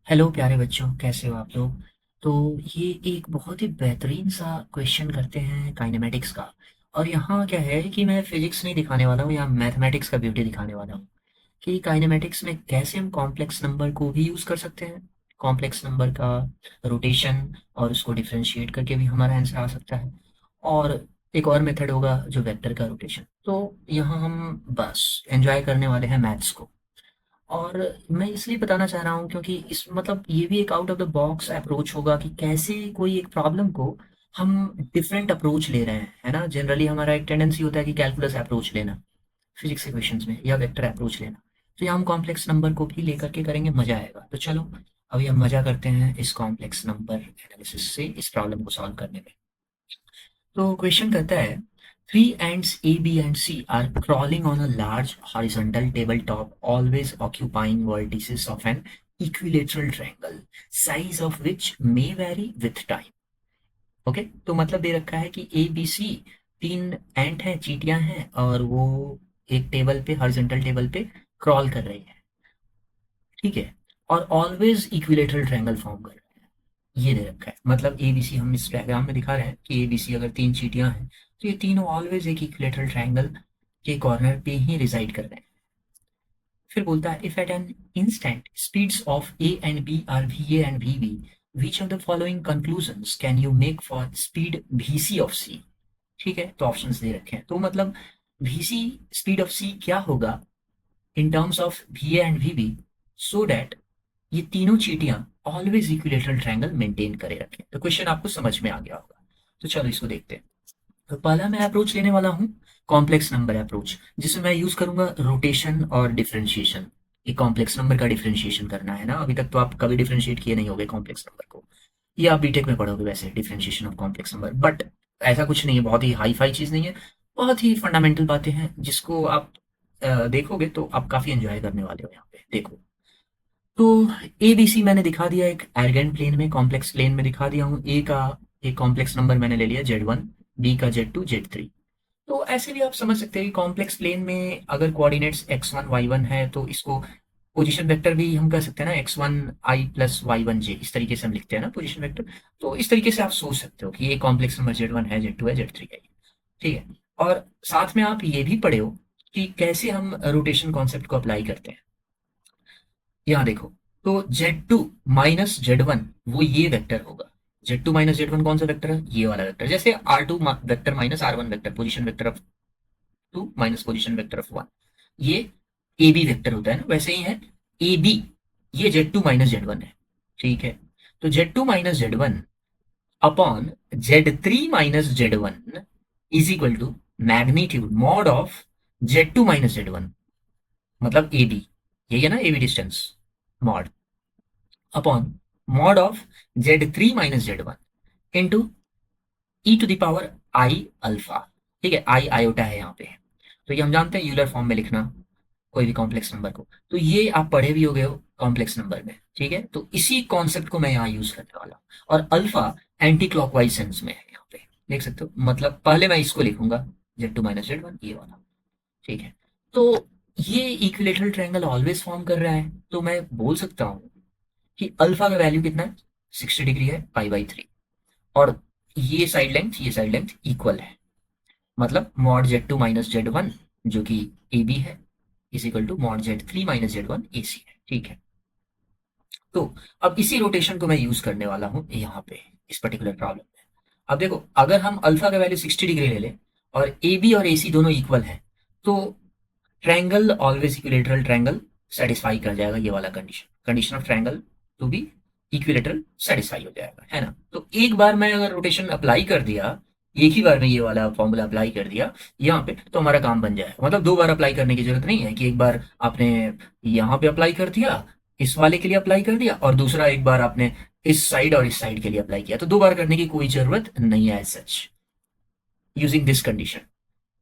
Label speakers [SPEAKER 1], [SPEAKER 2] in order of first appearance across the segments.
[SPEAKER 1] Hello प्यारे बच्चों, कैसे हो आप लोग। तो ये एक बहुत ही बेहतरीन सा क्वेश्चन करते हैं काइनेमेटिक्स का। और यहाँ क्या है कि मैं फिजिक्स नहीं दिखाने वाला हूँ, यहाँ मैथमेटिक्स का ब्यूटी दिखाने वाला हूँ कि काइनेमेटिक्स में कैसे हम कॉम्प्लेक्स नंबर को भी यूज़ कर सकते हैं। कॉम्प्लेक्स नंबर का रोटेशन और उसको डिफरेंशिएट करके भी हमारा आंसर आ सकता है। और एक और मेथड होगा जो वेक्टर का रोटेशन। तो यहाँ हम बस एंजॉय करने वाले हैं मैथ्स को। और मैं इसलिए बताना चाह रहा हूँ क्योंकि इस मतलब ये भी एक out of the box approach होगा कि कैसे कोई एक प्रॉब्लम को हम डिफरेंट अप्रोच ले रहे हैं, है ना। जनरली हमारा एक टेंडेंसी होता है कि कैलकुलस अप्रोच लेना फिजिक्स इक्वेशंस में, या वेक्टर अप्रोच लेना। तो यहाँ हम कॉम्प्लेक्स नंबर को भी लेकर के करेंगे, मजा आएगा। तो चलो अभी हम मजा करते हैं इस कॉम्प्लेक्स नंबर एनालिसिस से, इस प्रॉब्लम को सॉल्व करने में। तो क्वेश्चन कहता है, three ants A, B and C are crawling on a large horizontal tabletop, always occupying vertices of an equilateral triangle, size of which may vary with time. Okay तो मतलब दे रखा है कि ए बी सी तीन एंट हैं, चींटियां हैं, और वो एक टेबल पे, हॉरिजॉन्टल टेबल पे क्रॉल कर रही है। ठीक है। और ऑलवेज इक्विलेटरल ट्रायंगल फॉर्म कर रहे हैं, ये दे रखा है। मतलब ए बी सी हम इस डायग्राम में दिखा रहे हैं कि ए बी सी अगर तीन चींटियां हैं तो ये तीनों ऑलवेज एक इक्विलेटरल ट्रायंगल के कॉर्नर पे ही रिसाइड कर रहे हैं। फिर बोलता है, if at an instant speeds of A and B are V A and V B, which of the following conclusions can you make for speed V C of C. ठीक है, तो ऑप्शंस दे रखे हैं। तो मतलब V C speed of C क्या होगा in terms of V A and V B, so that ये तीनों चीटियां ऑलवेज इक्विलेटरल ट्रायंगल मेंटेन करे रखें। तो क्वेश्चन आपको समझ में आ गया होगा। तो चलो इसको देखते हैं। तो पहला मैं अप्रोच लेने वाला हूँ कॉम्प्लेक्स नंबर अप्रोच, जिसमें मैं यूज करूंगा रोटेशन और डिफरेंशिएशन। एक कॉम्प्लेक्स नंबर का डिफरेंशिएशन करना है ना। अभी तक तो आप कभी डिफरेंशिएट किए नहीं होगे कॉम्प्लेक्स नंबर को, ये आप बीटेक में पढ़ोगे वैसे, differentiation of complex number. But ऐसा कुछ नहीं है, बहुत ही हाई फाई चीज़ नहीं है, बहुत ही फंडामेंटल बातें हैं जिसको आप देखोगे तो आप काफ़ी एंजॉय करने वाले हो। यहाँ पे देखो, तो ए बी सी मैंने दिखा दिया एक एर्गेंट प्लेन में, कॉम्प्लेक्स प्लेन में दिखा दिया हूँ। ए का एक कॉम्प्लेक्स नंबर मैंने ले लिया Z1, बी का Z2, Z3। तो ऐसे भी आप समझ सकते हैं कि कॉम्प्लेक्स प्लेन में अगर कोऑर्डिनेट्स x1 y1 है तो इसको पोजीशन वेक्टर भी हम कह सकते हैं ना, x1 i plus y1 j, इस तरीके से हम लिखते हैं ना पोजीशन वेक्टर। तो इस तरीके से आप सोच सकते हो कि ये कॉम्प्लेक्स नंबर Z1 है, Z2 है, Z3 है। ठीक है। और साथ में आप ये भी पढ़े हो कि कैसे हम रोटेशन कॉन्सेप्ट को अप्लाई करते हैं। यहाँ देखो, तो Z2 माइनस Z1 वो ये वेक्टर होगा। Z2 माइनस Z1 कौन सा वेक्टर है, ये वाला वेक्टर। जैसे R2 vector minus R1 vector, position vector of 2 minus position vector of 1, ये ए बी वेक्टर होता है ना, वैसे ही है ए बी, ये Z2 माइनस Z1 है। ठीक है। तो Z2 minus Z1 upon Z3 minus Z1 is equal to magnitude mod of Z2 minus Z1, मतलब ए बी, यही है ना A B distance, mod upon mod of Z3 minus Z1 into e to the power i alpha. ठीक है, आई iota है यहाँ पे। तो ये हम जानते हैं यूलर फॉर्म में लिखना कोई भी कॉम्प्लेक्स नंबर को। तो ये आप पढ़े भी हो गए हो कॉम्प्लेक्स नंबर में। ठीक है, तो इसी कॉन्सेप्ट को मैं यहाँ यूज करने वाला हूँ। और अल्फा एंटी क्लॉकवाइज सेंस में है यहाँ पे, देख सकते हो। मतलब पहले मैं इसको लिखूंगा Z2 माइनस Z1, ये वाला। ठीक है। तो ये इक्विलेटरल ट्रायंगल ऑलवेज फॉर्म कर रहा है, तो मैं बोल सकता हूँ कि अल्फा का वैल्यू कितना है, 60 डिग्री है, पाई/3। और ये साइड लेंथ इक्वल है। मतलब मॉड Z2 माइनस Z1 जो कि ए बी है, is equal to mod Z3 minus Z1 A C है। ठीक है। तो अब इसी रोटेशन को मैं यूज करने वाला हूँ यहाँ पे, इस पर्टिकुलर प्रॉब्लम में। अब देखो, अगर हम अल्फा का वैल्यू 60 डिग्री ले लें और ए बी और ए सी दोनों इक्वल है, तो triangle always equilateral triangle satisfy कर जाएगा, ये वाला condition, condition of triangle to be equilateral satisfy हो जाएगा, है ना। तो एक बार मैं अगर रोटेशन अप्लाई कर दिया, एक ही बार में ये वाला फॉर्मूला अप्लाई कर दिया यहाँ पे, तो हमारा काम बन जाएगा। मतलब दो बार अप्लाई करने की जरूरत नहीं है कि एक बार आपने यहाँ पे अप्लाई कर दिया, इस वाले के लिए अप्लाई कर दिया, और दूसरा एक बार आपने इस साइड और इस साइड के लिए अप्लाई किया। तो दो बार करने की कोई जरूरत नहीं है as such, using this condition.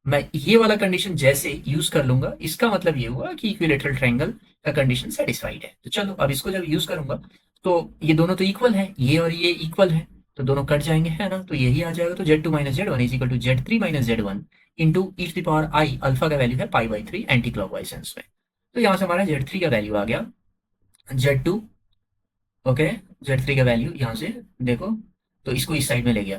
[SPEAKER 1] मैं ये वाला कंडीशन जैसे यूज कर लूंगा, इसका मतलब ये हुआ कि इक्विलेटरल ट्रायंगल का कंडीशन सेटिस्फाइड है। तो चलो अब इसको जब यूज करूंगा, तो ये दोनों तो इक्वल है, ये और ये इक्वल है, तो दोनों कट जाएंगे, है ना। तो यही आ जाएगा। तो Z2 minus Z1 is equal to Z3 minus Z1 into e to the power i, alpha का वैल्यू है पाई/3 एंटी क्लॉकवाइज सेंस में। तो यहाँ से हमारा Z3 का वैल्यू आ गया Z2 ओके, Z3 का वैल्यू यहाँ से देखो, तो इसको इस साइड में ले गया,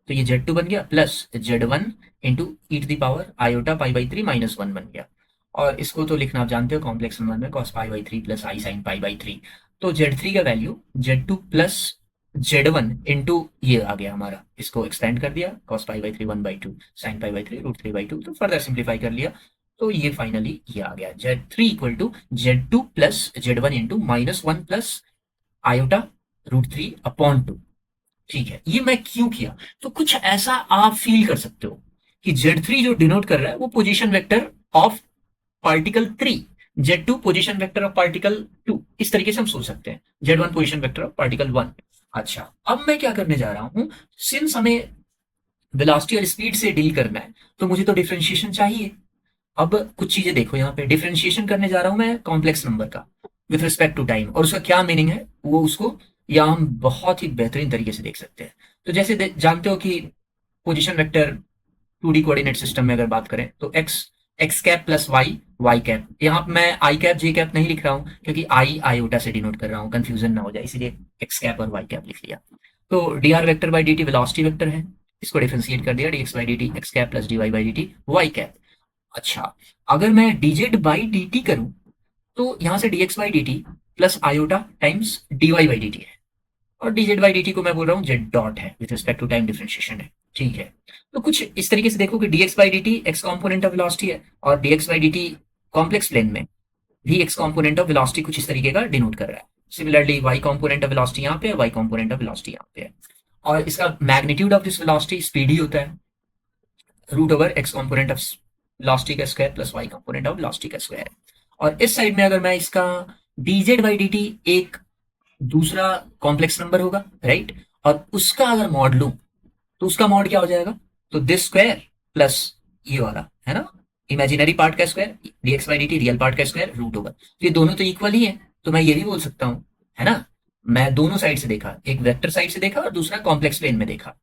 [SPEAKER 1] तो ये Z2 बन गया plus Z1 into e to the power iota pi by 3 minus 1 बन गया। और इसको तो लिखना आप जानते हो कॉम्प्लेक्स नंबर में, cos pi by 3 plus I sign pi by 3। तो Z3 का value Z2 plus Z1 into ये आ गया हमारा, इसको एक्सपेंड कर दिया, cos pi by 3 1 by 2 sine pi by 3 root 3 by 2, तो फर्दर सिंप्लीफाई कर लिया, तो ये फाइनली ये आ गया Z3 equal to Z2 plus Z1 into minus 1 plus iota root 3 upon 2। ठीक है, ये मैं क्यों किया, तो कुछ ऐसा आप फील कर सकते हो कि Z3 जो डिनोट कर रहा है वो position vector of particle 3, Z2 position vector of particle 2, इस तरीके से हम सोच सकते हैं, Z1 position vector of particle 1। अच्छा, अब मैं क्या करने जा रहा हूं, सिंस हमें वेलोसिटी और स्पीड से डील करना है, तो मुझे तो डिफरेंशिएशन चाहिए। अब कुछ चीजें देखो, यहाँ पे डिफरेंशिएशन करने जा रहा हूं मैं कॉम्प्लेक्स नंबर का विथ रिस्पेक्ट टू टाइम, और उसका क्या मीनिंग है वो उसको या हम बहुत ही बेहतरीन तरीके से देख सकते हैं। तो जैसे जानते हो कि position vector 2D coordinate system में अगर बात करें तो x cap plus y y cap, यहाँ पे मैं आई कैप जे कैप नहीं लिख रहा हूँ क्योंकि आई आयोटा से डिनोट कर रहा हूँ, कंफ्यूजन ना हो जाए, इसीलिए एक्स कैप और वाई कैप लिख लिया। तो d r vector by D t velocity vector है, इसको डिफरेंशिएट कर दिया, d x by D t x cap plus d y by D t y cap. अच्छा, अगर मैं dz बाई डी टी करूं तो यहां से dx by D t plus iota times dy by D T है, और dz बाई डी टी को मैं बोल रहा हूँ z डॉट है, with respect to time differentiation है। ठीक है, तो कुछ इस तरीके से देखो कि dx by D t x component of velocity है, और dx by D t complex plane में भी एक्स कॉम्पोनेंट ऑफ वेलोसिटी कुछ इस तरीके का डिनोट कर रहा है। Similarly y component of velocity यहाँ पे है, y कॉम्पोनेंट ऑफ वेलोसिटी यहाँ पे है, और इसका magnitude of this velocity speed ही होता है, root over X component of velocity का square plus Y component of velocity का स्क्वायर। और इस साइड में अगर मैं इसका dz बाई डी टी एक दूसरा कॉम्प्लेक्स नंबर होगा, राइट, और उसका अगर मॉड लूं तो उसका मॉड क्या हो जाएगा, तो दिस स्क्वायर प्लस ये वाला है ना, इमेजिनरी पार्ट का square, dx by D T real part का स्क्वायर रूट ओवर, तो ये दोनों तो इक्वल ही है, तो मैं ये भी बोल सकता हूं, है ना। मैं दोनों साइड से देखा, एक वेक्टर साइड से देखा और दूसरा कॉम्प्लेक्स प्लेन में देखा,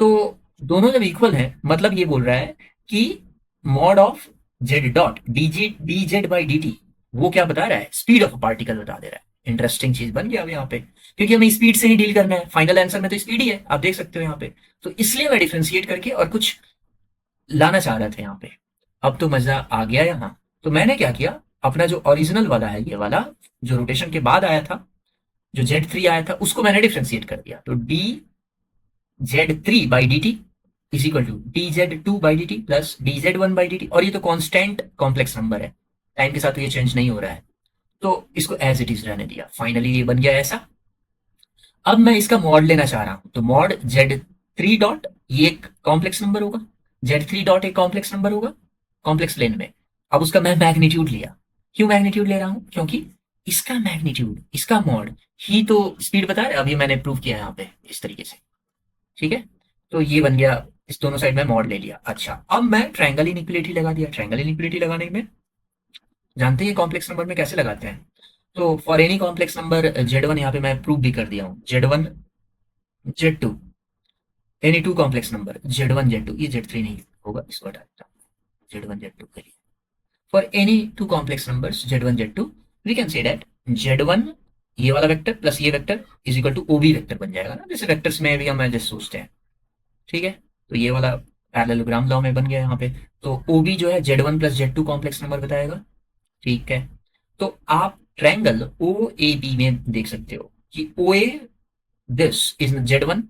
[SPEAKER 1] तो दोनों जब इक्वल है मतलब ये बोल रहा है कि mod of Z dot D Z by D T वो क्या बता रहा है, स्पीड ऑफ पार्टिकल बता दे रहा है। इंटरेस्टिंग चीज बन गया अब यहाँ पे, क्योंकि हमें स्पीड से ही डील करना है, फाइनल आंसर में तो स्पीड ही है, आप देख सकते हो यहाँ पे। तो इसलिए मैं डिफ्रेंशिएट करके और कुछ लाना चाह रहा था यहाँ पे। अब तो मजा आ गया यहाँ, तो मैंने क्या किया, अपना जो ओरिजिनल वाला है ये वाला जो रोटेशन के बाद आया था, जो Z3 आया था, उसको मैंने डिफ्रेंशिएट कर दिया, तो d Z3 by D t is equal to dz2 by D t plus dz1 by D T, और ये तो कांस्टेंट कॉम्प्लेक्स नंबर है, टाइम के साथ तो ये चेंज नहीं हो रहा है, तो इसको एज इट इज रहने दिया, फाइनली ये बन गया ऐसा। अब मैं इसका मॉड लेना चाह रहा हूं, तो मॉड Z3 डॉट ये एक कॉम्प्लेक्स नंबर होगा, Z3 डॉट एक कॉम्प्लेक्स नंबर होगा कॉम्प्लेक्स प्लेन में। अब उसका मैं मैग्नीट्यूड लिया, क्यों मैग्नीट्यूड ले रहा हूं, क्योंकि इसका मैग्नीट्यूड इसका मॉड ही तो स्पीड बता रहा है, अभी मैंने प्रूव किया यहाँ पे इस तरीके से। ठीक है, तो ये बन गया, इस दोनों साइड में मॉड ले लिया। अच्छा, अब मैं ट्रायंगल इनइक्वालिटी लगा दिया, ट्रायंगल इनइक्वालिटी लगाने में जानते हैं कॉम्प्लेक्स नंबर में कैसे लगाते हैं, तो for any complex number Z1 यहाँ पे मैं प्रूव भी कर दिया हूँ, Z1 Z2 any two complex number Z1 Z2, ये Z3 नहीं होगा, इसको हटा देता हूँ, Z1 Z2 के लिए for any two complex numbers Z1 Z2 we can say that Z1 ये वाला वेक्टर प्लस ये vector is equal to OB vector बन जाएगा ना, जैसे वेक्टर्स में भी हम जैसे सोचते हैं। ठीक है, तो ये वाला पैरेललोग्राम लॉ में बन गया यहाँ पे, तो OB जो है Z1 plus Z2 complex number बताएगा। ठीक है, तो आप ट्रायंगल OAB में देख सकते हो कि OA दिस इज Z1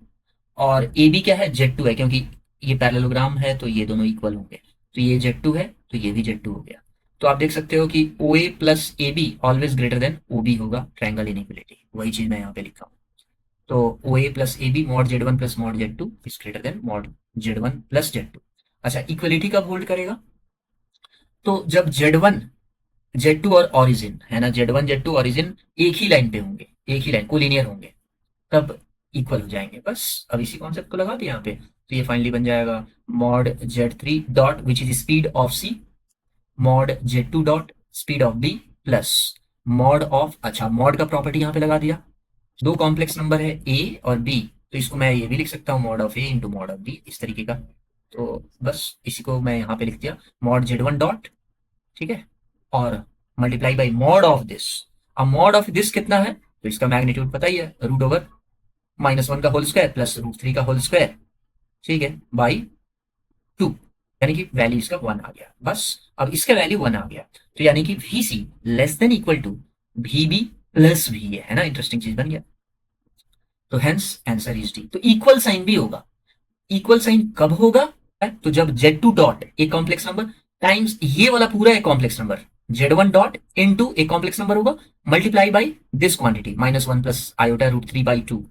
[SPEAKER 1] और AB क्या है, Z2 है, क्योंकि ये पैरेललोग्राम है तो ये दोनों इक्वल होंगे, तो ये Z2 है तो ये भी Z2 हो गया। तो आप देख सकते हो कि OA plus AB always greater than OB होगा, ट्रायंगल इनइक्वालिटी, वही चीज मैं यहाँ पे लिखा हूँ। तो OA plus AB mod Z1 plus mod Z2 is greater than mod Z1 plus Z2। अच्छा, इक्वलिटी कब होल्ड करेगा, तो जब Z1 Z2 और ऑरिजिन है ना, Z1 Z2 ऑरिजिन एक ही लाइन पे होंगे, एक ही लाइन कोलिनियर होंगे, तब इक्वल हो जाएंगे। बस अब इसी कॉन्सेप्ट को लगा दिया यहाँ पे, तो ये फाइनली बन जाएगा mod Z3 dot which is speed of C mod Z2 dot speed of B plus mod of, अच्छा मॉड का प्रॉपर्टी यहाँ पे लगा दिया, दो कॉम्प्लेक्स नंबर है A और B, तो इसको मैं ये भी लिख सकता हूँ mod of A into mod of B, इस तरीके का। तो बस इसी को मैं यहाँ पे लिख दिया मॉड Z1 डॉट, ठीक है, और multiply by mod of this. अब मॉड ऑफ दिस कितना है, तो इसका मैग्नीट्यूड पता ही है, √/-1 का होल स्क्वायर प्लस √3 का होल स्क्वायर, ठीक है, बाई 2, यानी कि वैल्यू इसका 1 आ गया। बस अब इसका वैल्यू 1 आ गया, तो यानी कि VC less than equal to VB plus VA, है ना, इंटरेस्टिंग चीज बन गया। तो हेंस आंसर इज डी। तो इक्वल साइन भी होगा। इक्वल साइन कब होगा? तो जब Z2 डॉट एक कॉम्प्लेक्स नंबर टाइम्स ये वाला पूरा एक complex number Z1 dot into एक कॉम्प्लेक्स नंबर होगा multiply by this quantity -1 plus iota √3/2।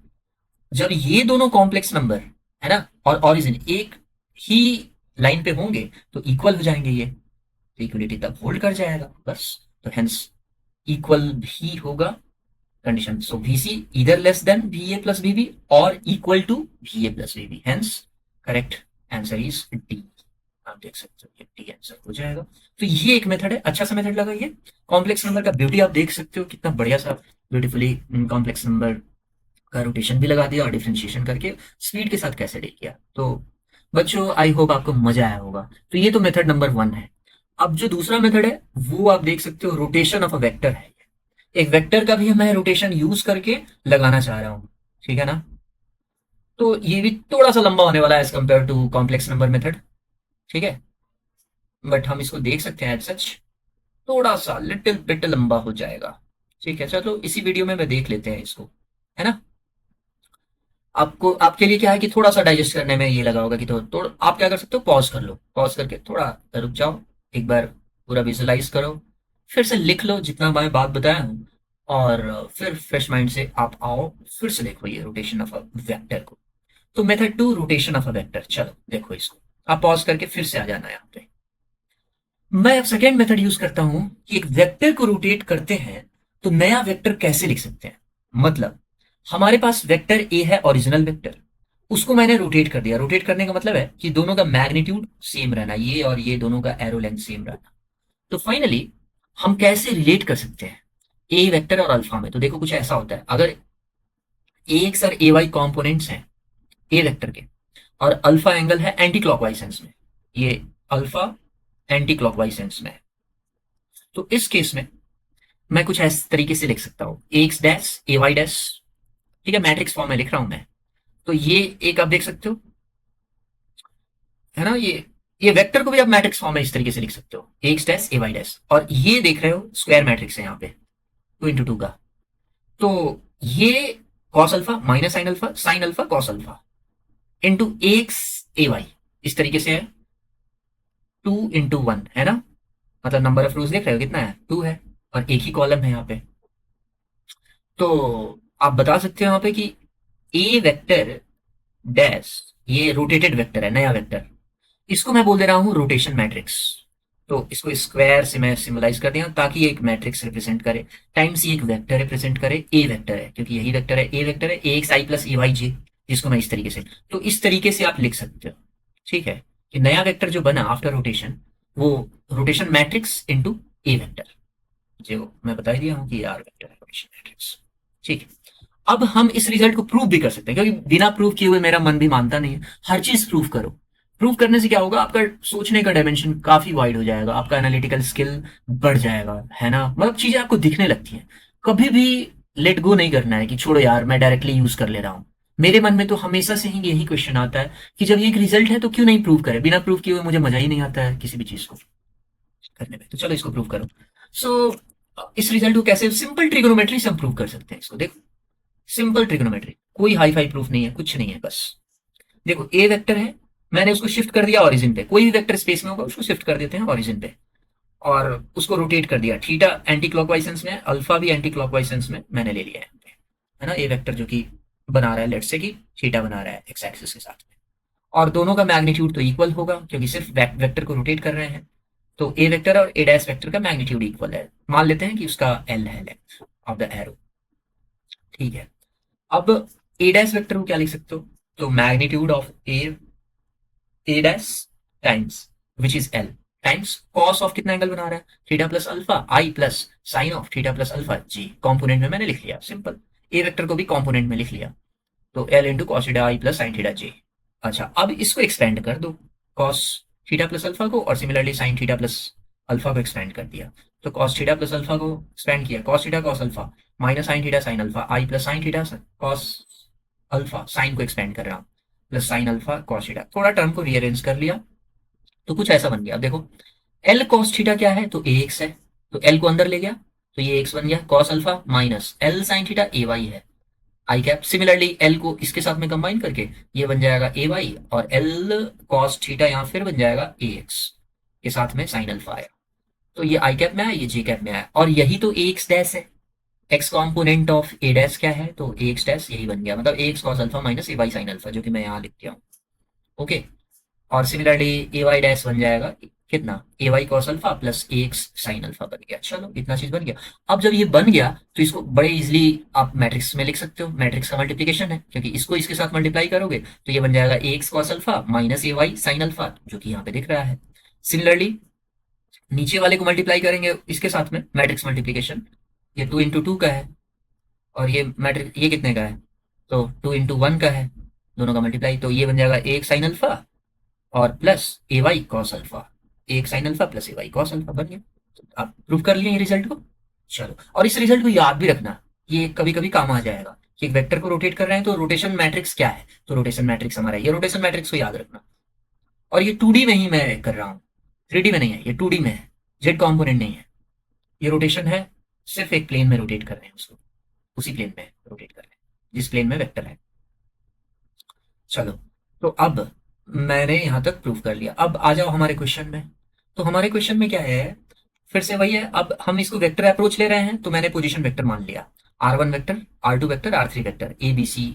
[SPEAKER 1] जब ये दोनों कॉम्प्लेक्स नंबर, है ना, और ऑरिजिन एक ही लाइन पे होंगे तो इक्वल हो जाएंगे ये, तो इक्वलिटी तब होल्ड कर जाएगा बस। तो हेंस इक्वल भी होगा condition. So VC either less than VA plus VB or equal to VA plus VB. Hence, correct answer is D. आप देख सकते हो ये D आंसर हो जाएगा। तो ये एक मेथड है, अच्छा सा मेथड लगा ये। कॉम्प्लेक्स नंबर का ब्यूटी आप देख सकते हो कितना बढ़िया सा ब्यूटीफुली कॉम्प्लेक्स नंबर का रोटेशन भी लगा दिया और डिफरेंशिएशन करके स्पीड के साथ कैसे डील किया। तो बच्चों आई होप आपको मजा आया होगा। तो ये तो मेथड नंबर 1 है। अब जो दूसरा मेथड है वो आप देख सकते हो रोटेशन ऑफ अ वेक्टर है। एक वेक्टर का भी मैं रोटेशन यूज करके लगाना चाह रहा हूं, ठीक है ना। तो ये भी थोड़ा सा लंबा होने वाला है as compare to complex number method, ठीक है, बट हम इसको देख सकते हैं एज सच, थोड़ा सा लिटिल बिट लंबा हो जाएगा, ठीक है। चलो इसी वीडियो में मैं देख लेते हैं इसको, है ना। आपको आपके लिए क्या है कि थोड़ा सा डाइजेस्ट करने में ये लगा होगा कि तो आप क्या कर सकते हो, पॉज कर लो, पॉज करके थोड़ा रुक जाओ, एक बार पूरा विजुलाइज करो, फिर से लिख लो जितना मैं बात बताया हूँ, और फिर फ्रेश माइंड से आप आओ, फिर से देखो ये रोटेशन ऑफ अ वेक्टर को। तो method 2 rotation of a vector, चलो देखो इसको, आप पॉज करके फिर से आ जाना यहाँ पे। मैं अब सेकेंड मेथड यूज करता हूं कि एक वेक्टर को रोटेट करते हैं तो नया वेक्टर कैसे लिख सकते हैं। मतलब हमारे पास वेक्टर ए है, ओरिजिनल वेक्टर, उसको मैंने रोटेट कर दिया। रोटेट करने का मतलब है कि दोनों का मैग्नीट्यूड सेम रहना, ये और ये दोनों का एरो लेंथ सेम रहना। तो फाइनली हम कैसे रिलेट कर सकते हैं ए वेक्टर और अल्फा में। तो देखो कुछ ऐसा होता है, अगर ए एक्स और ए वाई कॉम्पोनेंट्स हैं ए वेक्टर के, और अल्फा एंगल है एंटी क्लॉकवाइज सेंस में, ये अल्फा एंटी क्लॉकवाइज सेंस में है, तो इस केस में मैं कुछ इस तरीके से लिख सकता हूं, ए एक्स डैश ए वाई डैश, ठीक है, मैट्रिक्स फॉर्म में लिख रहा हूं मैं। तो ये एक आप देख सकते हो, है ना, ये वेक्टर को भी आप मैट्रिक्स फॉर्म में इस तरीके से लिख सकते हो, ए एक्स डैश ए वाई डैश, और ये देख रहे हो स्क्वायर मैट्रिक्स है यहाँ पे 2 × 2 का। तो ये cos alpha minus sine alpha cos alpha into A X A Y, इस तरीके से है 2 × 1, है ना, मतलब नंबर ऑफ रोज देख रहे हो कितना है, 2 है, और एक ही कॉलम है यहाँ पे। तो आप बता सकते हो यहाँ पे कि ए वेक्टर डैश, ये रोटेटेड वेक्टर है, नया वेक्टर, इसको मैं बोल दे रहा हूं रोटेशन मैट्रिक्स। तो इसको स्क्वायर से मैं सिम्बलाइज कर दिया ताकि ये एक मैट्रिक्स रिप्रेजेंट करे, टाइम्स ये एक वेक्टर रिप्रेजेंट करे, ए वेक्टर है क्योंकि यही वेक्टर है, ए वेक्टर है ए एक्स आई प्लस ए वाई जे, जिसको मैं इस तरीके से, तो इस तरीके से आप लिख सकते हो, ठीक है, कि नया वेक्टर जो बना आफ्टर रोटेशन वो रोटेशन मैट्रिक्स इंटू ए वेक्टर, जो मैं बता ही दिया हूँ कि आर वेक्टर है रोटेशन मैट्रिक्स, ठीक है। अब हम इस रिजल्ट को प्रूव भी कर सकते हैं, क्योंकि बिना प्रूव किए हुए मेरा मन भी मानता नहीं है, हर चीज प्रूव करो। प्रूव करने से क्या होगा, आपका सोचने का डायमेंशन काफी वाइड हो जाएगा, आपका एनालिटिकल स्किल बढ़ जाएगा, है ना, मतलब चीजें आपको दिखने लगती हैं। कभी भी लेट गो नहीं करना है कि छोड़ो यार मैं डायरेक्टली यूज कर ले रहा हूँ। मेरे मन में तो हमेशा से ही यही क्वेश्चन आता है कि जब ये एक रिजल्ट है तो क्यों नहीं प्रूव करे, बिना प्रूव किए हुए मुझे मजा ही नहीं आता है किसी भी चीज को करने में। तो चलो इसको प्रूव करो। सो इस रिजल्ट को कैसे, सिंपल ट्रिग्नोमेट्री से हम प्रूव कर सकते हैं इसको। देखो सिंपल ट्रिग्नोमेट्री, कोई हाई फाई प्रूफ नहीं है, कुछ नहीं है, बस देखो ए वेक्टर है, मैंने उसको शिफ्ट कर दिया ओरिजिन पे, कोई भी वेक्टर स्पेस में होगा उसको शिफ्ट कर देते हैं ओरिजिन पे, और उसको रोटेट कर दिया, थीटा एंटी क्लॉकवाइज सेंस में, अल्फा भी एंटी क्लॉकवाइज सेंस में मैंने ले लिया है ना, ए वेक्टर जो कि बना रहा है, लेट्स से कि थीटा बना रहा है एक्स एक्सिस के साथ में, और दोनों का मैग्नीट्यूड तो इक्वल होगा क्योंकि सिर्फ वेक्टर को रोटेट कर रहे हैं। तो ए वेक्टर और ए डैश वेक्टर का मैग्नीट्यूड इक्वल है, मान लेते हैं कि उसका एल है लेंथ ऑफ द एरो, ठीक है। अब ए डैश वेक्टर को क्या लिख सकते हो, तो magnitude of A dash times which is L times cos of कितना एंगल बना रहा है, theta plus alpha I plus sine of theta plus alpha J, component में मैंने लिख लिया, सिंपल, ए वेक्टर को भी कॉम्पोनेंट में लिख लिया, तो एल इंटू कॉस थीटा आई प्लस साइन थीटा जे। अच्छा अब इसको एक्सपेंड कर दो, कॉस थीटा प्लस अल्फा को, और similarly sine theta plus alpha को एक्सपेंड कर दिया, तो कॉस थीटा प्लस अल्फा को एक्सपेंड किया, cos theta cos alpha, minus sine theta sine alpha, I plus sine theta cos alpha, sine को expand कर रहा हूँ, plus sine alpha cos theta, थोड़ा टर्म को रीअरेंज कर लिया तो कुछ ऐसा बन गया। अब देखो एल कॉस थीटा क्या है, तो ए एक्स है, तो एल को अंदर ले गया तो ये एक्स बन गया, cos alpha minus L sine theta A Y है, आई कैप। सिमिलरली एल को इसके साथ में कंबाइन करके ये बन जाएगा ए वाई, और एल कॉस थीटा यहाँ फिर बन जाएगा ए एक्स के साथ में साइन अल्फा आया, तो ये आई कैप में आया, ये जे कैप में आया, और यही तो ए एक्स डैश है। X component of A dash क्या है, तो ए एक्स डैश यही बन गया, मतलब ए एक्स कॉस अल्फा माइनस ए वाई साइन अल्फा, जो कि मैं यहाँ लिख दिया हूँ। ओके, और सिमिलरली ए वाई डैश बन जाएगा कितना, ए वाई कॉस अल्फा प्लस ए एक्स साइन अल्फा बन गया। चलो इतना चीज बन गया। अब जब ये बन गया तो इसको बड़े इजीली आप मैट्रिक्स में लिख सकते हो, मैट्रिक्स का मल्टीप्लीकेशन है, क्योंकि इसको इसके साथ मल्टीप्लाई करोगे तो ये बन जाएगा ए एक्स कॉस अल्फा माइनस ए वाई साइन अल्फा, जो कि यहाँ पे दिख रहा है। सिमिलरली नीचे वाले को मल्टीप्लाई करेंगे इसके साथ में, मैट्रिक्स मल्टीप्लीकेशन, ये 2 into 2 का है, और ये मैट्रिक्स ये कितने का है, तो 2 into 1 का है, दोनों का मल्टीप्लाई, तो ये बन जाएगा ए एक्स साइन अल्फा और प्लस ए वाई कॉस अल्फा, एक साइन अल्फा प्लस ए वाई कॉस अल्फा बन गया। तो आप प्रूव कर लिए ये रिजल्ट को। चलो, और इस रिजल्ट को याद भी रखना, ये कभी कभी काम आ जाएगा कि एक वेक्टर को रोटेट कर रहे हैं तो रोटेशन मैट्रिक्स क्या है, तो रोटेशन मैट्रिक्स हमारा ये रोटेशन मैट्रिक्स को याद रखना। और ये 2D में ही मैं कर रहा हूँ, 3D में नहीं है, ये 2D में है, जेड कॉम्पोनेंट नहीं है, ये रोटेशन है, सिर्फ एक प्लेन में रोटेट कर रहे हैं उसको, उसी प्लेन में रोटेट कर रहे हैं जिस प्लेन में वेक्टर है। चलो, तो अब मैंने यहां तक प्रूव कर लिया, अब आ जाओ हमारे क्वेश्चन में। तो हमारे क्वेश्चन में क्या है, फिर से वही है, अब हम इसको वेक्टर अप्रोच ले रहे हैं, तो मैंने पोजीशन वेक्टर मान लिया, R1 vector, R2 vector, R3 vector, A B C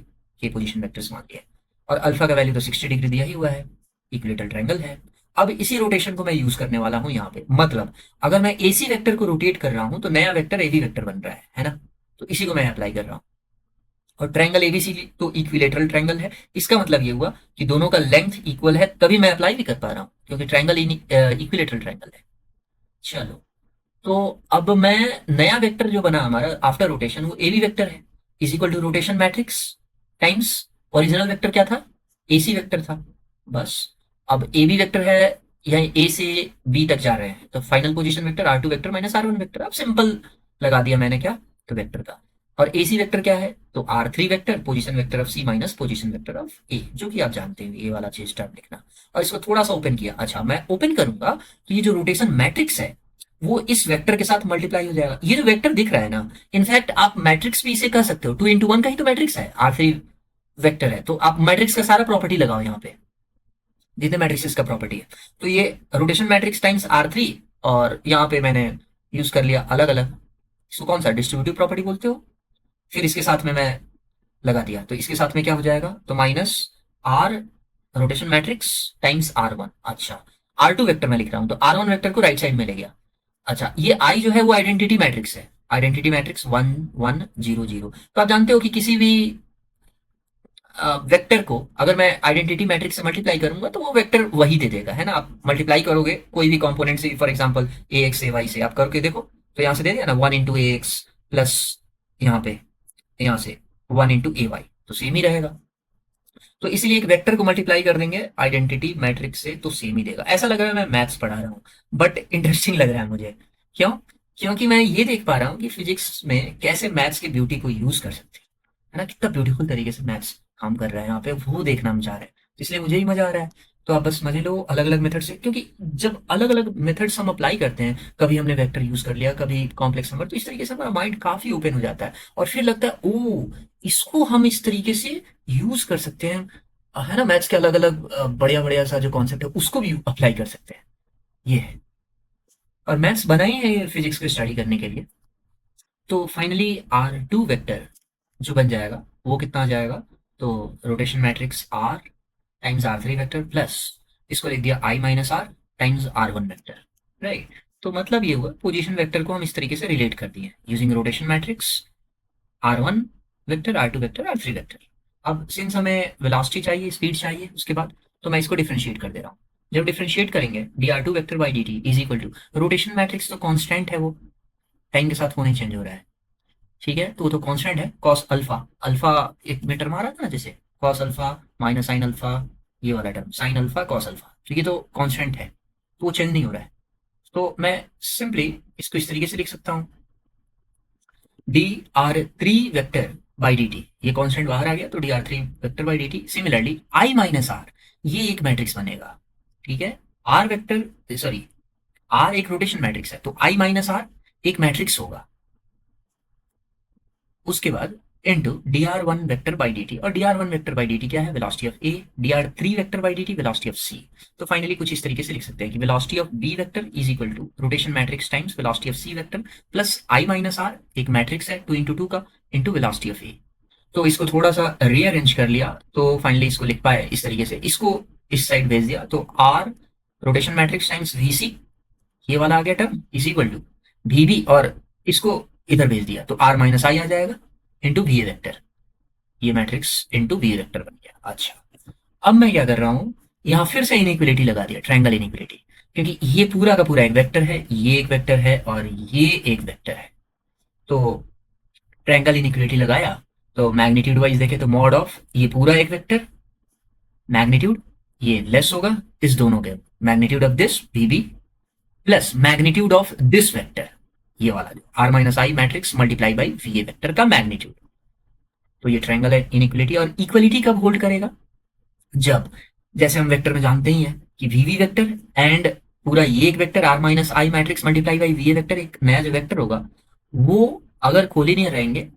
[SPEAKER 1] के पोजीशन वेक्टर्स मान लिए, और अल्फा का वैल्यू तो 60 डिग्री दिया ही हुआ है, इक्विलेटरल ट्रायंगल है। अब इसी रोटेशन को मैं यूज करने वाला हूं यहाँ पे, मतलब अगर मैं एसी वेक्टर को रोटेट कर रहा हूं तो नया वेक्टर एबी वेक्टर बन रहा है ना, तो इसी को मैं अप्लाई कर रहा हूँ। और ट्रायंगल एबीसी तो इक्विलेटरल ट्रायंगल है, इसका मतलब ये हुआ कि दोनों का लेंथ इक्वल है, तभी मैं अप्लाई भी कर पा रहा हूँ, क्योंकि ट्रायंगल इक्विलेटरल ट्रायंगल है। चलो, तो अब मैं नया वेक्टर जो बना हमारा आफ्टर रोटेशन, वो एबी वेक्टर है, is equal to rotation matrix times original vector क्या था, एसी वेक्टर था। बस, अब एबी वेक्टर है, यहाँ ए से बी तक जा रहे हैं, तो final position vector R2 vector minus R1 vector. अब सिंपल लगा दिया मैंने क्या, तो वेक्टर का। और एसी वेक्टर क्या है, तो R3 vector position vector of C minus position vector of A, जो कि आप जानते हैं ये वाला चीज टर्म लिखना। और इसको थोड़ा सा ओपन किया, अच्छा मैं ओपन करूंगा तो ये जो रोटेशन मैट्रिक्स है वो इस वेक्टर के साथ मल्टीप्लाई हो जाएगा। ये जो वेक्टर दिख रहा है ना, इनफैक्ट आप मैट्रिक्स भी इसे कह सकते हो, 2 into 1 का ही तो मैट्रिक्स है, R3 वेक्टर है, तो आप मैट्रिक्स का सारा प्रॉपर्टी लगाओ यहाँ पे, जितने मैट्रिक्स का प्रॉपर्टी है। तो ये रोटेशन मैट्रिक्स टाइम्स R3, और यहाँ पे मैंने यूज कर लिया अलग अलग, इसको कौन सा डिस्ट्रीब्यूटिव प्रॉपर्टी बोलते हो, फिर इसके साथ में मैं लगा दिया, तो इसके साथ में क्या हो जाएगा, तो minus R rotation matrix times R1। अच्छा, R2 वेक्टर में लिख रहा हूँ, तो R1 वेक्टर को राइट साइड में ले गया। अच्छा, ये I जो है वो आइडेंटिटी मैट्रिक्स है, आइडेंटिटी मैट्रिक्स 1 1 0 0। तो आप जानते हो कि किसी भी वेक्टर को अगर मैं आइडेंटिटी मैट्रिक्स से मल्टीप्लाई करूंगा तो वो वेक्टर वही दे देगा, है ना। आप मल्टीप्लाई करोगे कोई भी कंपोनेंट से, for example A X A Y से आप करके देखो, तो यहाँ से दे दिया ना 1 into ax प्लस यहाँ पे यहाँ से 1 into ay, तो सेम ही रहेगा। तो इसलिए एक वेक्टर को मल्टीप्लाई कर देंगे आइडेंटिटी मैट्रिक्स से तो सेम ही देगा। ऐसा लग रहा है मैं मैथ्स पढ़ा रहा हूँ, बट इंटरेस्टिंग लग रहा है मुझे। क्यों? क्योंकि मैं ये देख पा रहा हूँ कि फिजिक्स में कैसे मैथ्स की ब्यूटी को यूज कर सकते हैं, है ना। कितना ब्यूटीफुल तरीके से मैथ्स काम कर रहा है यहाँ पे, वो देखना हम चाह रहे हैं, इसलिए मुझे ही मजा आ रहा है। तो आप बस मजे लो अलग अलग मेथड से, क्योंकि जब अलग अलग मेथड्स हम अप्लाई करते हैं, कभी हमने वेक्टर यूज कर लिया, कभी कॉम्प्लेक्स नंबर, तो इस तरीके से हमारा माइंड काफी ओपन हो जाता है, और फिर लगता है ओ इसको हम इस तरीके से यूज कर सकते हैं, है ना। मैथ्स के अलग अलग बढ़िया बढ़िया सा जो कॉन्सेप्ट है उसको भी अप्लाई कर सकते हैं, ये है। और मैथ्स बना ही है ये फिजिक्स को स्टडी करने के लिए। तो फाइनली R2 वेक्टर जो बन जाएगा वो कितना आ जाएगा, तो rotation matrix R times R3 vector plus इसको लिख दिया I minus R times R1 vector, right. तो मतलब ये हुआ पोजीशन वेक्टर को हम इस तरीके से रिलेट कर दिए using rotation matrix R1 vector R2 vector R3 vector. अब सिंस हमें वेलोसिटी चाहिए, स्पीड चाहिए उसके बाद, तो मैं इसको डिफरेंशिएट कर दे रहा हूँ। जब डिफरेंशिएट करेंगे dr2 vector by dt is equal to rotation matrix तो कांस्टेंट है, वो टाइम के साथ वो नहीं चेंज हो रहा है, ठीक है। तो वो तो कांस्टेंट है, कॉस अल्फा, अल्फा एक में टर्म आ रहा था ना, जैसे cos alpha minus sine alpha, ये वाला term sign alpha cos alpha, तो ये तो कांस्टेंट है, तो वो चेंज नहीं हो रहा है। तो मैं सिंपली इसको इस तरीके से लिख सकता हूँ, dr3 वेक्टर बाई dt, ये कांस्टेंट बाहर आ गया तो dr3 vector by dt। Similarly i minus R, ये एक मैट्रिक्स बनेगा, ठीक है। आर वेक्टर, सॉरी, आर एक रोटेशन मैट्रिक्स है तो i माइनस आर एक मैट्रिक्स होगा। उसके बाद into D R one vector by D T, और D R one vector by D T क्या है, velocity of A, D R three vector by D t velocity of सी। तो finally कुछ इस तरीके से लिख सकते हैं कि velocity of B vector is equal to rotation matrix times velocity of C vector plus I minus R, एक मैट्रिक्स है 2 इंटू 2 का, इंटू वेलोसिटी ऑफ ए। तो इसको थोड़ा सा रीअरेंज कर लिया तो फाइनली इसको लिख पाए इस तरीके से, इसको इस साइड भेज दिया तो R rotation matrix times V C, ये वाला आ गया term, is equal to V B, और इसको इधर भेज दिया तो आर माइनस आई आ जाएगा इंटू वी ए वेक्टर, ये मैट्रिक्स इंटू वी वेक्टर बन गया। अच्छा, अब मैं क्या कर रहा हूं, यहां फिर से इनइक्वलिटी लगा दिया, ट्रायंगल इनइक्वलिटी, क्योंकि ये पूरा का पूरा एक वेक्टर है, ये एक वेक्टर है और ये एक वेक्टर है। तो ट्रायंगल इनइक्वलिटी लगाया तो मैग्नीट्यूड वाइज देखे तो मॉड ऑफ ये पूरा एक वेक्टर मैग्नीट्यूड, ये लेस होगा इस दोनों के, magnitude of this V B plus magnitude of this vector, ये वाला जो R minus I matrix multiply by V A vector का मैग्नीट्यूड। तो ये ट्रायंगल इनइक्वलिटी, और इक्वलिटी कब होल्ड करेगा, जब जैसे हम वेक्टर में जानते ही हैं कि वी वी वेक्टर एंड पूरा ये एक vector R minus I matrix multiply by V A vector, एक नया जो वेक्टर होगा वो अगर कोलिनियर रहेंगे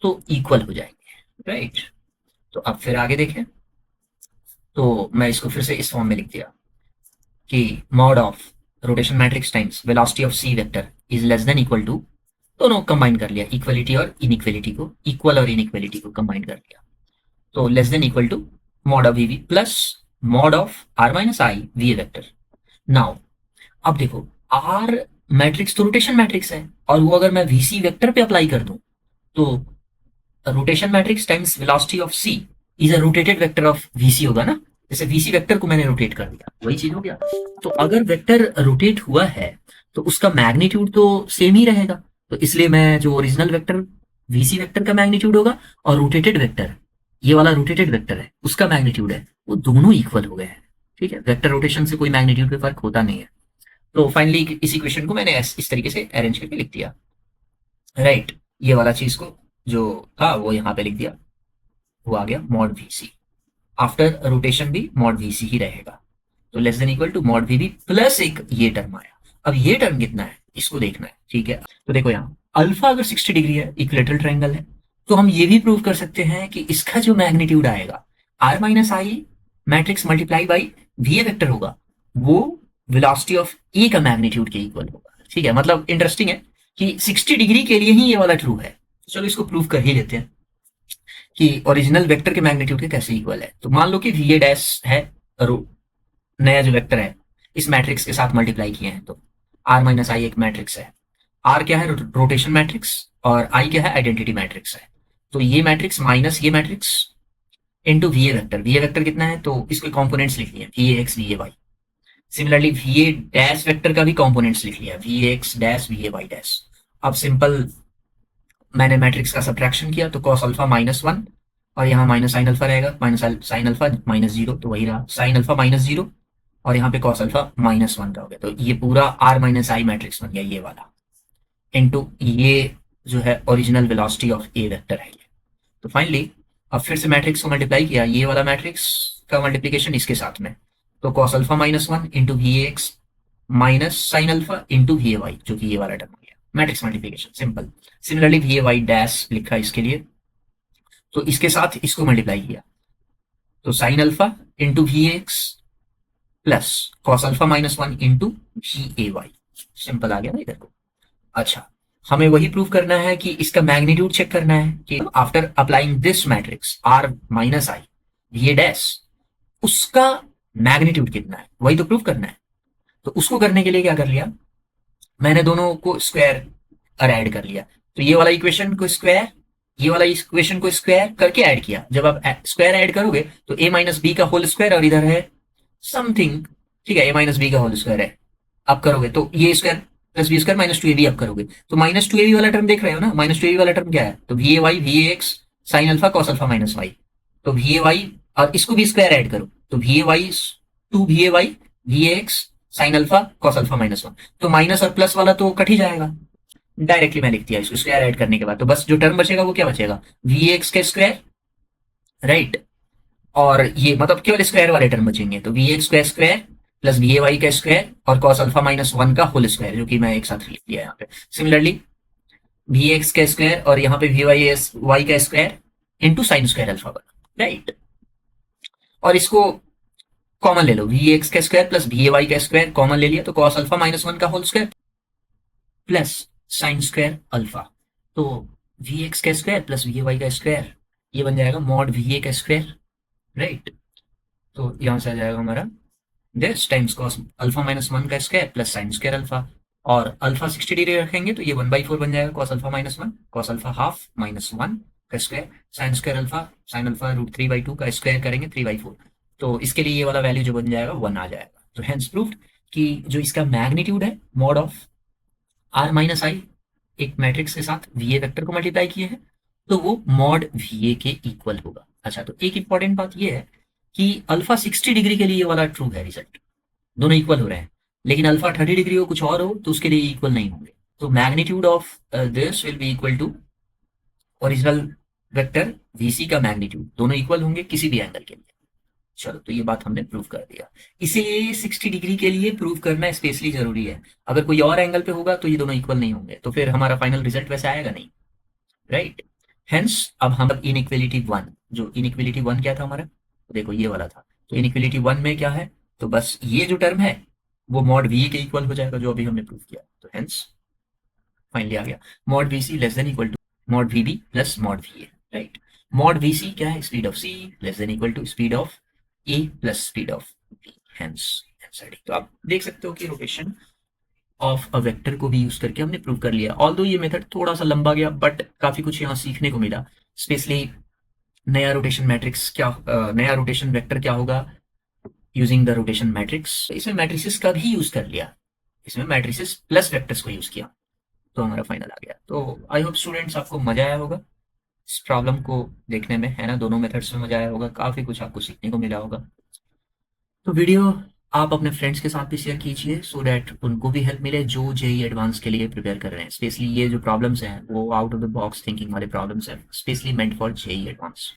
[SPEAKER 1] तो इक्वल हो जाएंगे, राइट। तो अब फिर आगे देखें तो मैं इसको फिर से इस फॉर्म में लिख दिया कि mod of rotation matrix times velocity of C vector is less than equal to, दोनों कंबाइन कर लिया, इक्वलिटी और इनइक्वलिटी को, इक्वल और इनइक्वलिटी को कंबाइन कर लिया, तो less than equal to mod of V V plus mod of R minus I V A vector. Now अब देखो, आर मैट्रिक्स तो रोटेशन मैट्रिक्स है, और वो अगर मैं वीसी वेक्टर पे अप्लाई कर दूं तो rotation matrix times velocity of C is a rotated vector of VC होगा ना, जैसे वीसी वेक्टर को मैंने रोटेट कर दिया वही चीज हो गया। तो अगर वेक्टर रोटेट हुआ है तो उसका मैग्नीट्यूड तो सेम ही रहेगा, तो इसलिए मैं जो ओरिजिनल वेक्टर वीसी वेक्टर का मैग्नीट्यूड होगा और रोटेटेड वेक्टर, ये वाला रोटेटेड वेक्टर है उसका मैग्नीट्यूड है, वो दोनों इक्वल हो गए हैं, ठीक है। वेक्टर रोटेशन से कोई मैग्नीट्यूड पे फर्क होता नहीं है। तो फाइनली इस इक्वेशन को मैंने इस तरीके से अरेंज करके लिख दिया, राइट। ये वाला चीज को जो था वो यहाँ पे लिख दिया, वो आ गया mod V C, after rotation भी मॉड वी सी ही रहेगा, तो less than equal to mod V B plus एक ये टर्म आया। अब ये टर्म कितना है इसको देखना है, ठीक है। तो देखो यहाँ अल्फा अगर 60 डिग्री है, इक्विलेटरल ट्रायंगल है, तो हम ये भी प्रूव कर सकते हैं कि इसका जो मैग्नीट्यूड आएगा R minus I matrix multiply by V A vector होगा, वो वेलोसिटी ऑफ ए का मैग्नीट्यूड के इक्वल होगा, ठीक है। मतलब इंटरेस्टिंग है कि 60 डिग्री के लिए ही ये वाला ट्रू है। चलो इसको प्रूव कर ही लेते हैं कि ओरिजिनल वेक्टर के मैग्नीट्यूड के कैसे इक्वल है। तो मान लो कि वी ए डैश है, नया जो वेक्टर है इस मैट्रिक्स के साथ मल्टीप्लाई किए हैं, तो आर माइनस आई एक मैट्रिक्स है, आर क्या है रोटेशन मैट्रिक्स और आई क्या है आइडेंटिटी मैट्रिक्स है। तो ये मैट्रिक्स माइनस ये matrix into V A vector कितना है, तो इसके कॉम्पोनेंट्स लिख लिए V A X V A Y. Similarly V A dash vector का भी कॉम्पोनेंट्स लिख लिया V A X dash V A Y dash. अब सिंपल मैंने मैट्रिक्स का सब्ट्रैक्शन किया तो कॉस अल्फा -1 और यहाँ माइनस साइन अल्फा रहेगा, माइनस साइन अल्फा -0 तो वही रहा साइन अल्फा -0, और यहाँ पे कॉस अल्फा -1 का हो गया। तो ये पूरा आर माइनस आई मैट्रिक्स बन गया ये वाला, इनटू ये जो है original velocity of A vector है ये। तो फाइनली अब फिर से मैट्रिक्स को मल्टीप्लाई किया, ये वाला मैट्रिक्स का मल्टीप्लीकेशन इसके साथ में, तो cos alpha -1 into V X minus sine alpha into V A Y, जो कि ये वाला टर्म हो गया matrix multiplication simple. Similarly V A Y dash लिखा इसके लिए, तो इसके साथ इसको मल्टीप्लाई किया तो sine alpha into V X plus cos alpha -1 into V A Y, simple आ गया ना इधर को। अच्छा, हमें वही प्रूव करना है कि इसका मैग्नीट्यूड चेक करना है कि after applying this matrix R minus I V A dash उसका मैग्नीट्यूड कितना है, वही तो प्रूव करना है। तो उसको करने के लिए क्या कर लिया, मैंने दोनों को स्क्वायर और ऐड कर लिया, तो ये वाला इक्वेशन को स्क्वायर, ये वाला इक्वेशन को स्क्वायर करके ऐड किया। जब आप स्क्वायर ऐड करोगे तो a माइनस बी का होल स्क्वायर और इधर है समथिंग, ठीक है, a माइनस बी का होल स्क्वायर है, आप करोगे तो ये square plus B square minus 2ab आप करोगे तो माइनस 2ab वाला टर्म देख रहे हो ना, माइनस 2ab वाला टर्म क्या है, तो V A Y V A X sine alpha cos alpha minus Y, तो वी ए वाई और इसको भी स्क्वायर ऐड करो तो V A Y 2 V A Y V A X sine alpha cos alpha -1, तो माइनस और plus वाला तो कट ही जाएगा, डायरेक्टली मैं लिख दिया इसको स्क्वायर ऐड करने के बाद, तो बस जो टर्म बचेगा वो क्या बचेगा, वी एक्स का स्क्वायर, राइट। और ये मतलब केवल स्क्वायर वाले टर्म बचेंगे, तो वी एक्स का square plus V A Y का स्क्वायर और कॉस अल्फा माइनस वन का होल स्क्वायर, जो कि मैं एक साथ लिख दिया यहाँ पे। सिमिलरली वी एक्स का स्क्वायर और यहाँ पे वी वाई एस वाई का square into sine square alpha बना, राइट। और इसको कॉमन ले लो, वी एक्स का square plus V A Y का स्क्वायर कॉमन ले लिया, तो कॉस अल्फा माइनस वन का whole square plus sine square alpha. तो वी एक्स का square plus V A Y का स्क्वायर, ये बन जाएगा मॉड वी ए का स्क्वायर, राइट। तो यहाँ से आ जाएगा हमारा this times cos alpha minus one का square plus sine square alpha, और अल्फा 60 डिग्री रखेंगे तो ये 1/4 बन जाएगा cos alpha minus one, cos alpha half minus one का square, sine square alpha, sine alpha √3/2 का स्क्वायर करेंगे 3/4, तो इसके लिए ये वाला वैल्यू जो बन जाएगा 1 आ जाएगा। तो हेंस प्रूव्ड कि जो इसका मैग्नीट्यूड है मॉड ऑफ आर माइनस आई एक मैट्रिक्स के साथ वी ए वेक्टर को मल्टीप्लाई किए हैं, तो वो मॉड वी ए के इक्वल होगा। अच्छा, तो एक इंपॉर्टेंट बात ये है कि अल्फा 60 डिग्री के लिए ये वाला ट्रू है रिजल्ट, दोनों इक्वल हो रहे हैं, लेकिन अल्फा 30 डिग्री हो कुछ और हो तो उसके लिए इक्वल नहीं होंगे। तो magnitude of this will be equal to original vector VC का मैग्नीट्यूड, दोनों इक्वल होंगे किसी भी एंगल के लिए। चलो, तो ये बात हमने प्रूव कर दिया। इसीलिए 60 डिग्री के लिए प्रूव करना स्पेशली जरूरी है, अगर कोई और एंगल पे होगा तो ये दोनों इक्वल नहीं होंगे, तो फिर हमारा फाइनल रिजल्ट वैसे आएगा नहीं, राइट। हेंस अब हम इनइक्वलिटी वन, जो इनइक्वलिटी वन क्या था हमारा, देखो ये वाला था, तो इनइक्वलिटी वन में क्या है, तो बस ये जो टर्म है वो मॉड वी के इक्वल हो जाएगा, जो अभी हमने प्रूव किया। तो हेंस फाइनली आ गया mod V C less than equal to mod V B plus mod V A, right. Mod V C क्या है, speed of C less than equal to speed of A plus speed of B, hence answer. तो आप देख सकते हो कि rotation of a vector को भी यूज करके हमने प्रूव कर लिया। ऑल्दो ये मेथड थोड़ा सा लंबा गया, बट काफी कुछ यहाँ सीखने को मिला, स्पेशली नया रोटेशन मैट्रिक्स क्या, नया रोटेशन वेक्टर क्या होगा यूजिंग द रोटेशन मैट्रिक्स। इसमें मैट्रिसेस का भी यूज कर लिया, इसमें मैट्रिसेस प्लस वेक्टर्स को यूज किया, तो हमारा फाइनल आ गया। तो आई होप स्टूडेंट्स आपको मजा आया होगा इस प्रॉब्लम को देखने में, है ना, दोनों मेथड्स में मजा आया होगा, काफी कुछ आपको सीखने को मिला होगा। तो वीडियो आप अपने फ्रेंड्स के साथ भी शेयर कीजिए सो दैट उनको भी हेल्प मिले जो जेई एडवांस के लिए प्रिपेयर कर रहे हैं। स्पेशली ये जो प्रॉब्लम्स हैं वो out of the box thinking वाले प्रॉब्लम्स हैं, specially meant for JEE advance.